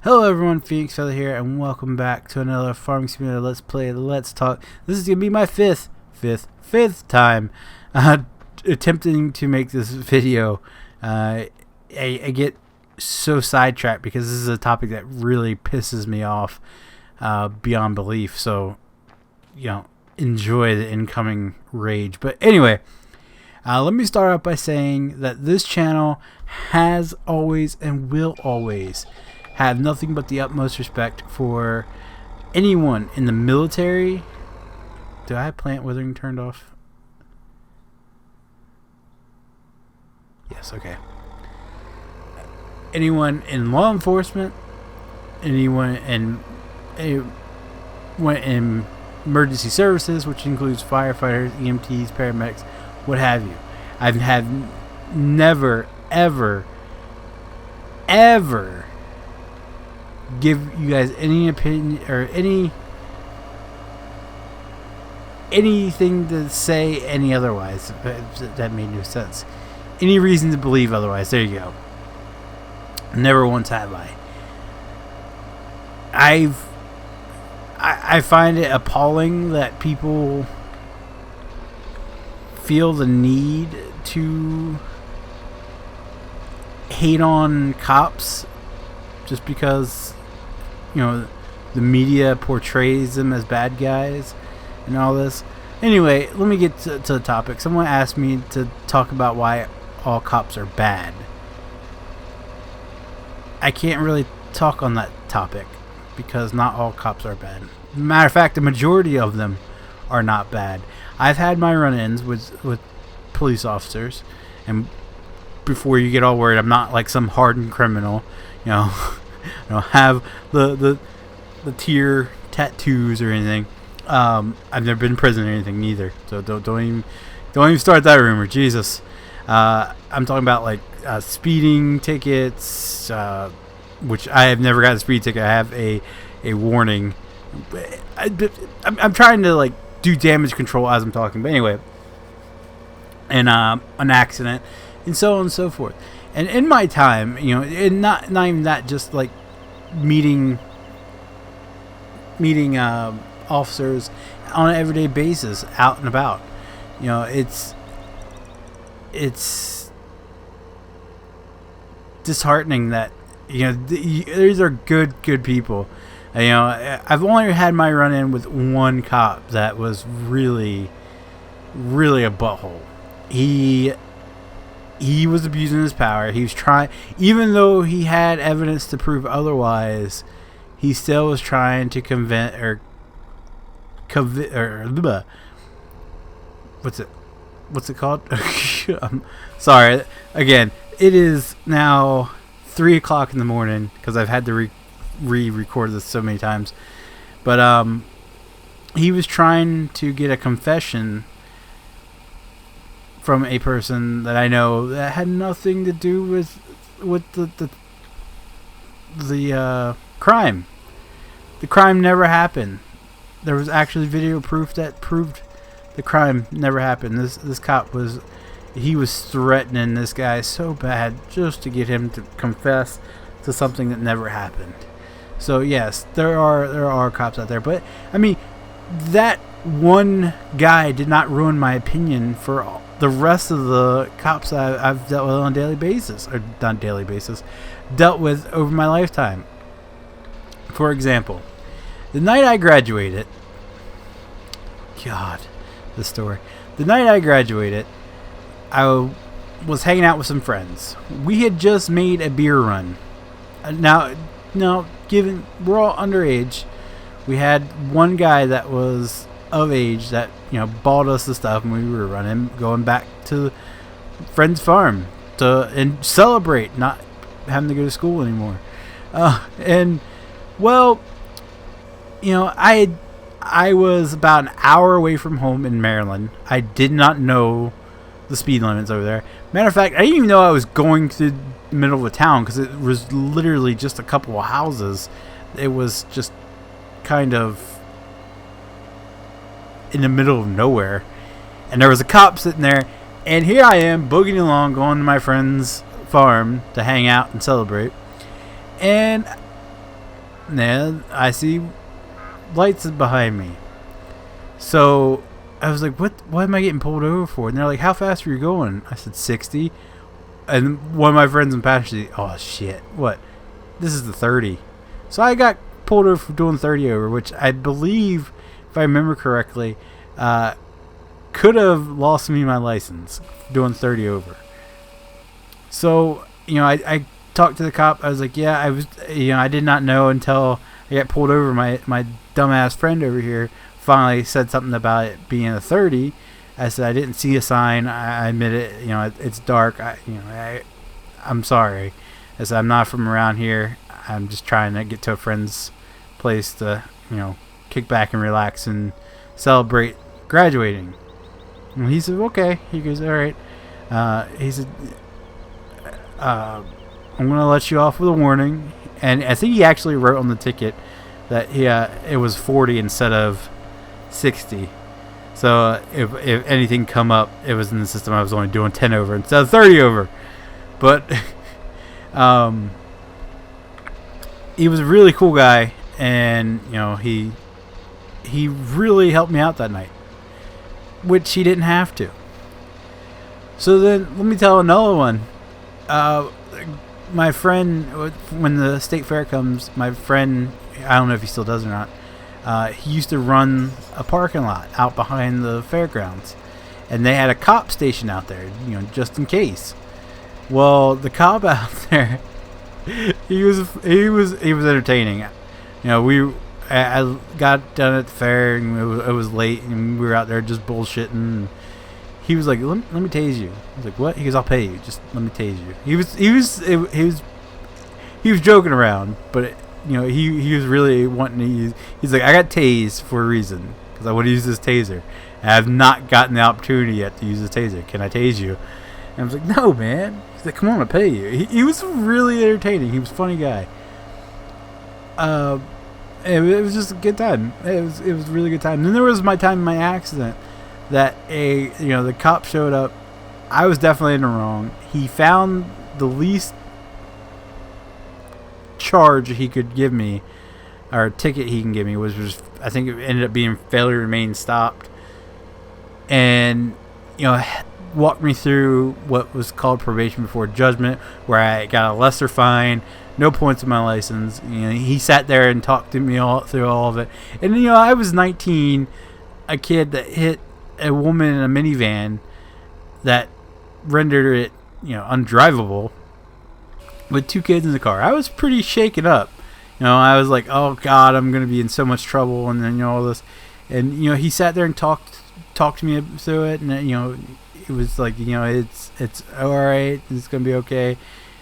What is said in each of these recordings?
Hello everyone, Phoenix Feather here, and welcome back to another Farming Simulator Let's Play, Let's Talk. This is going to be my fifth time attempting to make this video. I get so sidetracked because this is a topic that really pisses me off beyond belief, so, you know, enjoy the incoming rage. But anyway, let me start out by saying that this channel has always and will always have nothing but the utmost respect for anyone in the military. Do I have plant withering turned off? Yes, okay. Anyone in law enforcement, anyone in emergency services, which includes firefighters, EMTs, paramedics, what have you. I've had never, ever give you guys any opinion or anything to say any otherwise. That made no sense. Any reason to believe otherwise. There you go. Never once have I. I find it appalling that people feel the need to hate on cops just because, you know, the media portrays them as bad guys and all this. Anyway, let me get to the topic. Someone asked me to talk about why all cops are bad. I can't really talk on that topic because not all cops are bad. Matter of fact, the majority of them are not bad. I've had my run-ins with police officers, and before you get all worried, I'm not like some hardened criminal, you know. I don't have the tier tattoos or anything. I've never been in prison or anything neither. So don't even start that rumor. Jesus. I'm talking about like speeding tickets, which I have never got a speed ticket. I have a warning. I'm trying to like do damage control as I'm talking. But anyway, and an accident and so on and so forth. And in my time, you know, and not even that, just like meeting officers on an everyday basis, out and about. You know, it's disheartening that, you know, these are good people. You know, I've only had my run-in with one cop that was really a butthole. He was abusing his power. He was trying, even though he had evidence to prove otherwise, he still was trying to convince what's it called? I'm sorry. Again, it is now 3 o'clock in the morning because I've had to re-record this so many times. But he was trying to get a confession from a person that I know that had nothing to do with the crime. The crime never happened. There was actually video proof that proved the crime never happened. This cop was threatening this guy so bad just to get him to confess to something that never happened. So yes, there are cops out there, but I mean, that one guy did not ruin my opinion for the rest of the cops I've dealt with on a daily basis, or not daily basis, dealt with over my lifetime. For example, the night I graduated, God, this story. The night I graduated, I was hanging out with some friends. We had just made a beer run. Now, given we're all underage, we had one guy that was of age that, you know, bought us the stuff, and we were going back to friend's farm and celebrate not having to go to school anymore. And well, you know, I was about an hour away from home in Maryland. I did not know the speed limits over there. Matter of fact, I didn't even know I was going to the middle of the town because it was literally just a couple of houses. It was just kind of in the middle of nowhere, and there was a cop sitting there, and here I am boogieing along, going to my friend's farm to hang out and celebrate, and then I see lights behind me. So I was like, what am I getting pulled over for? And they're like, how fast were you going? I said 60. And one of my friends in passenger seat, oh shit, what? This is the 30. So I got pulled over for doing 30 over, which I believe, if I remember correctly, could have lost me my license doing 30 over. So, I talked to the cop. I was like, yeah, I did not know until I got pulled over. My dumbass friend over here finally said something about it being a 30. I said, I didn't see a sign. I admit it. It's dark. I'm sorry. I said, I'm not from around here. I'm just trying to get to a friend's place to, kick back and relax and celebrate graduating. And he said, okay. He goes, all right. He said, I'm going to let you off with a warning. And I think he actually wrote on the ticket that it was 40 instead of 60. So if anything come up, it was in the system. I was only doing 10 over instead of 30 over. But he was a really cool guy, and he really helped me out that night, which he didn't have to. So then let me tell another one. My friend, when the state fair comes, my friend, I don't know if he still does or not, he used to run a parking lot out behind the fairgrounds, and they had a cop station out there, just in case. Well, the cop out there, he was entertaining. I got done at the fair, and it was late, and we were out there just bullshitting. And he was like, let me tase you. I was like, what? He goes, I'll pay you. Just let me tase you. He was joking around, but he was really wanting to use. He's like, I got tased for a reason, because I want to use this taser. And I have not gotten the opportunity yet to use this taser. Can I tase you? And I was like, no, man. He's like, come on, I'll pay you. He was really entertaining. He was a funny guy. It was just a good time. It was a really good time. And then there was my accident that the cop showed up. I was definitely in the wrong. He found the least charge he could give me, or ticket he can give me, was I think it ended up being failure to remain stopped, and walked me through what was called probation before judgment, where I got a lesser fine, no points on my license. He sat there and talked to me through all of it, and I was 19, a kid that hit a woman in a minivan that rendered it undrivable, with two kids in the car. I was pretty shaken up. I was like, oh God, I'm going to be in so much trouble, and then all this. And he sat there and talked to me through it, and it was like, it's all right, it's going to be okay.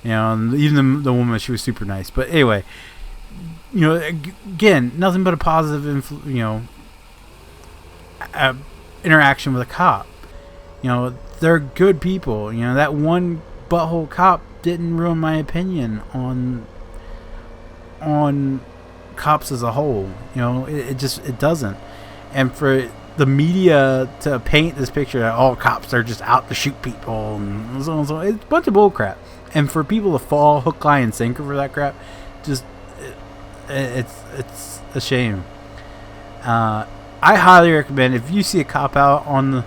And even the woman, she was super nice. But anyway, again, nothing but a positive interaction with a cop. They're good people. That one butthole cop didn't ruin my opinion on cops as a whole. It doesn't. And for the media to paint this picture that all cops are just out to shoot people and so on, it's a bunch of bull crap. And for people to fall hook, line, and sinker for that crap, it's a shame. I highly recommend, if you see a cop out on the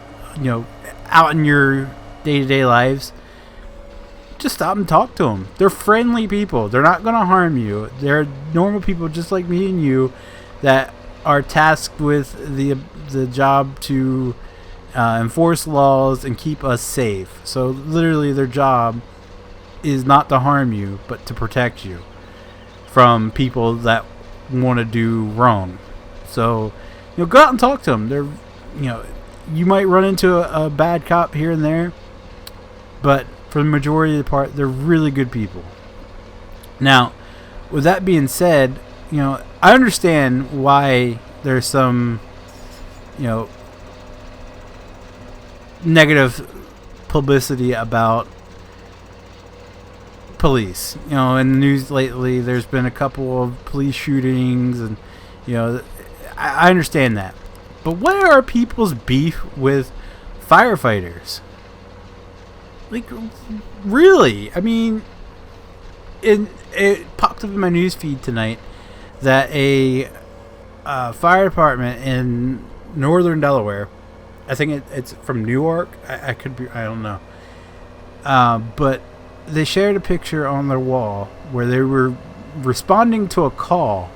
out in your day-to-day lives, just stop and talk to them. They're friendly people. They're not going to harm you. They're normal people just like me and you that are tasked with the job to enforce laws and keep us safe. So literally their job is not to harm you, but to protect you from people that want to do wrong. So go out and talk to them. They're you might run into a bad cop here and there, but for the majority of the part, they're really good people. Now, with that being said, I understand why there's some, negative publicity about police. In the news lately, there's been a couple of police shootings, and I understand that. But what are people's beef with firefighters? Like, really? I mean, it popped up in my news feed tonight that a fire department in northern Delaware, I think it's from Newark. I could be, I don't know. But they shared a picture on their wall where they were responding to a call,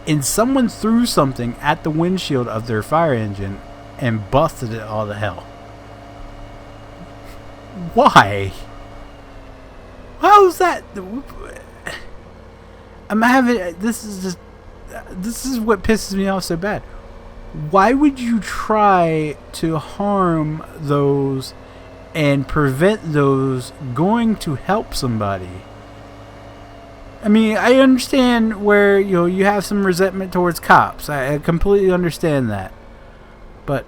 and someone threw something at the windshield of their fire engine and busted it all to hell. Why? How's that? I'm having, this is what pisses me off so bad. Why would you try to harm those and prevent those going to help somebody? I mean, I understand where you have some resentment towards cops. I completely understand that. But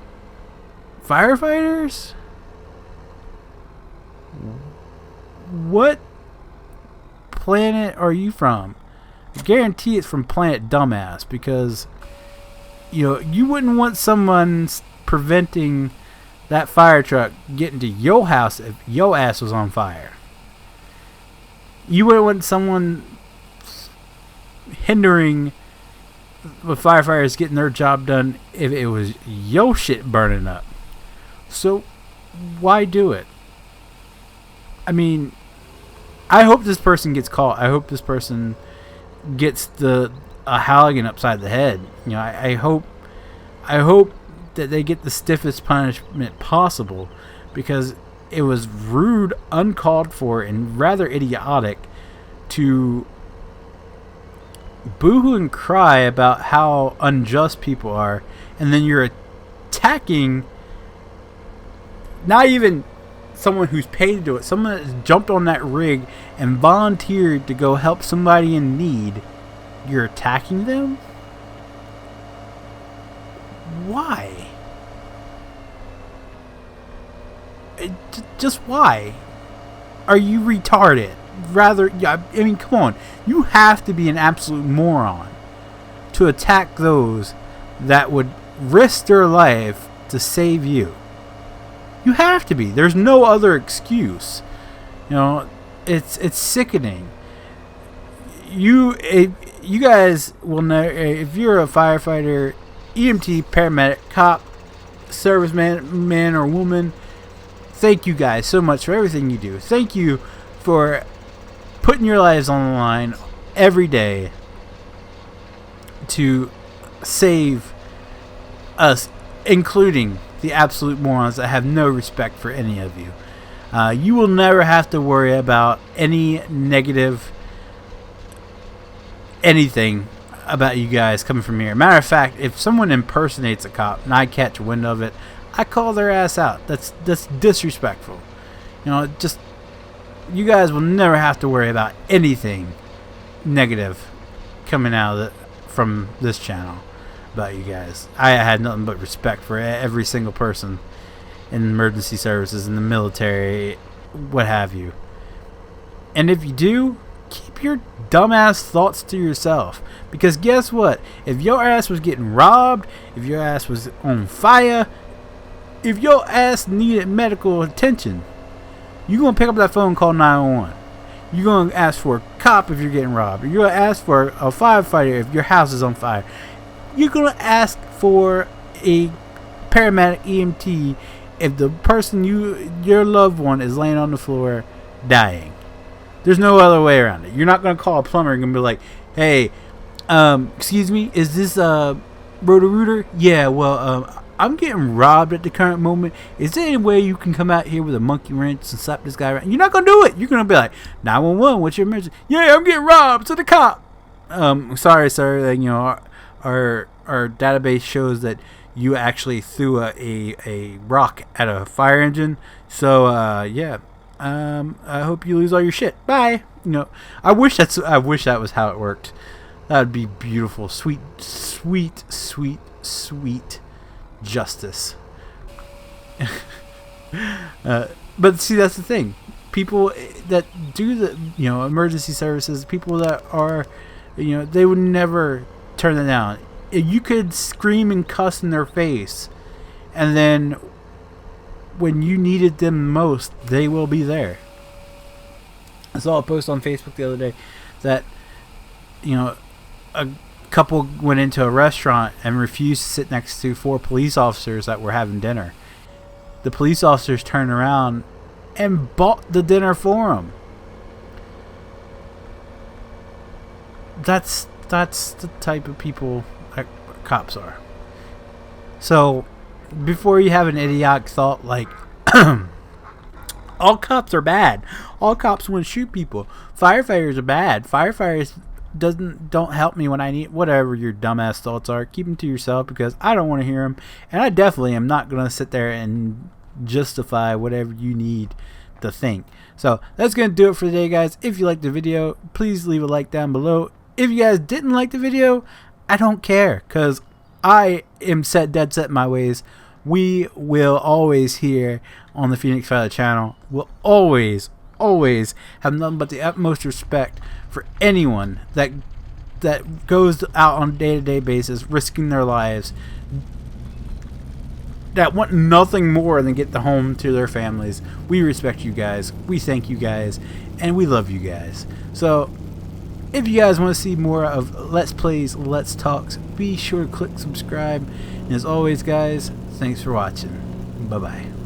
firefighters? What planet are you from? I guarantee it's from planet Dumbass, because you wouldn't want someone preventing that fire truck getting to your house if your ass was on fire. You wouldn't want someone hindering the firefighters getting their job done if it was your shit burning up. So why do it? I mean, I hope this person gets caught. I hope this person gets a Halligan upside the head. I hope that they get the stiffest punishment possible, because it was rude, uncalled for, and rather idiotic to boo-hoo and cry about how unjust people are, and then you're attacking not even someone who's paid to do it, someone that jumped on that rig and volunteered to go help somebody in need. You're attacking them? Why? Just why? Are you retarded? Rather, I mean, come on. You have to be an absolute moron to attack those that would risk their life to save you. You have to be. There's no other excuse. It's sickening. You guys will know, if you're a firefighter, EMT, paramedic, cop, serviceman, man or woman, thank you guys so much for everything you do. Thank you for putting your lives on the line every day to save us, including the absolute morons that have no respect for any of you. You will never have to worry about any negative anything about you guys coming from here. Matter of fact, if someone impersonates a cop and I catch wind of it, I call their ass out. That's disrespectful. Just, you guys will never have to worry about anything negative coming out from this channel about you guys. I had nothing but respect for every single person in emergency services, in the military, what have you. And if you do, keep your dumbass thoughts to yourself. Because guess what? If your ass was getting robbed, if your ass was on fire, if your ass needed medical attention, you're going to pick up that phone and call 911. You're going to ask for a cop if you're getting robbed. You're going to ask for a firefighter if your house is on fire. You're going to ask for a paramedic, EMT, if the person your loved one is laying on the floor dying. There's no other way around it. You're not going to call a plumber and be like, hey, excuse me, is this Roto-Rooter? Yeah, well, I'm getting robbed at the current moment. Is there any way you can come out here with a monkey wrench and slap this guy around? You're not going to do it. You're going to be like, 911, what's your emergency? Yeah, I'm getting robbed, to the cop. Sorry, sir. Our database shows that you actually threw a rock at a fire engine. So, yeah. I hope you lose all your shit. Bye. I wish that was how it worked. That would be beautiful. Sweet, sweet, sweet, sweet justice. But see, that's the thing. People that do the emergency services, people that are they would never turn it down. You could scream and cuss in their face, and then when you needed them most, they will be there. I saw a post on Facebook the other day that a couple went into a restaurant and refused to sit next to 4 police officers that were having dinner. The police officers turned around and bought the dinner for them. That's the type of people that cops are. So, before you have an idiotic thought like, all cops are bad, all cops want to shoot people, firefighters are bad, firefighters don't help me when I need, whatever your dumbass thoughts are, keep them to yourself, because I don't want to hear them, and I definitely am not going to sit there and justify whatever you need to think. So that's going to do it for today, guys. If you liked the video, please leave a like down below. If you guys didn't like the video, I don't care, because I am dead set in my ways. We will always here on the Phoenix Filer channel, will always have nothing but the utmost respect for anyone that goes out on a day-to-day basis, risking their lives, that want nothing more than get the home to their families. We respect you guys, we thank you guys, and we love you guys. So if you guys want to see more of Let's Plays, Let's Talks, be sure to click subscribe. And as always, guys, thanks for watching. Bye-bye.